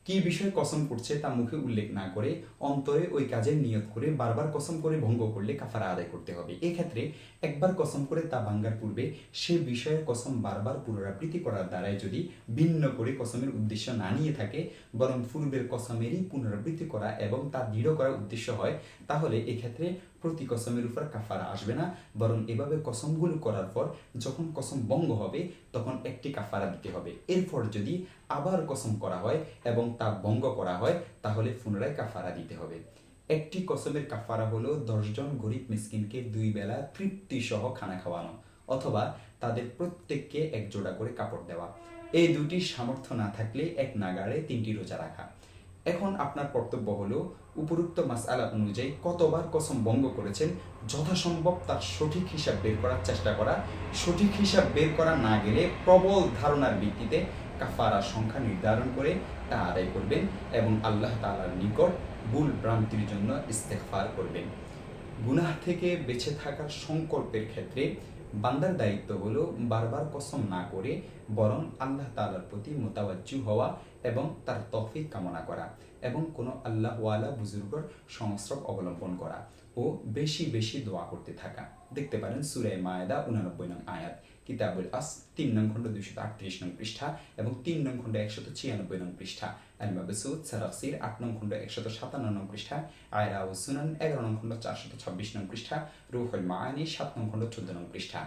কি বিষয়ে কসম করছে তা মুখে উল্লেখ না করে অন্তরে ওই কাজের নিয়ত করে বারবার কসম করে ভঙ্গ করলে কাফারা আদায় করতে হবে। এক্ষেত্রে একবার কসম করে তা ভাঙ্গার পূর্বে সে বিষয়ে কসম বারবার পুনরাবৃত্তি করার দ্বারাই যদি ভিন্ন করে কসমের উদ্দেশ্য না নিয়ে থাকে, বরং পূর্বের কসমেরই পুনরাবৃত্তি করা এবং তা দৃঢ় করার উদ্দেশ্য হয়, তাহলে এক্ষেত্রে প্রতি কসমের উপর কাফারা আসবে না, বরং এভাবে কসমগুলো করার পর যখন কসম ভঙ্গ হবে তখন একটি কাফারা দিতে হবে। এরপর যদি আবার কসম করা হয় এবং তা ভঙ্গ করা হয় তাহলে পুনরায় কাফারা দিতে হবে। একটি কসমের কাফারা হলো 10 জন গরিব মিসকিনকে 2 বেলা তৃপ্তি সহ খানা খাওয়ানো, অথবা তাদের প্রত্যেককে এক জোড়া করে কাপড় দেওয়া। এই দুটি সামর্থ্য না থাকলে এক নাগাড়ে 3টি রোজা রাখা। এখন আপনার কর্তব্য হলো উপরোক্ত মাসআলা অনুযায়ী কতবার কসম ভঙ্গ করেছেন যথাসম্ভব তার সঠিক হিসাব বের করার চেষ্টা করা। সঠিক হিসাব বের করা না গেলে প্রবল ধারণার ভিত্তিতে কাফারার সংখ্যা নির্ধারণ করে তা আদায় করবেন এবং আল্লাহ তাআলার নিকট ভুল ভ্রান্তির জন্য ইস্তেগফার করবেন। গুনাহ থেকে বেঁচে থাকার সংকল্পের ক্ষেত্রে বান্দার দায়িত্ব হলো বারবার কসম না করে বরং আল্লাহ তাআলার প্রতি মোতাওয়াজ্জু হওয়া এবং তার তৌফিক কামনা করা এবং কোনো আল্লাহওয়ালা বুজুর্গর সংস্রব অবলম্বন করা ও বেশি বেশি দোয়া করতে থাকা। দেখতে পারেন সূরা মায়েদা 89 নং আয়াত, কিতাবুল আস 3 নং খণ্ড 238 নং পৃষ্ঠা এবং 3 নং খণ্ড 196 নং পৃষ্ঠা, আল মাবসুত সারাফসির 8 নং খণ্ড 157 নং পৃষ্ঠা, আয়রা ও সুনান 11 নং খণ্ড 426 নং পৃষ্ঠা, রুহুল মাআনি 7 নং খণ্ড 14 নং পৃষ্ঠা।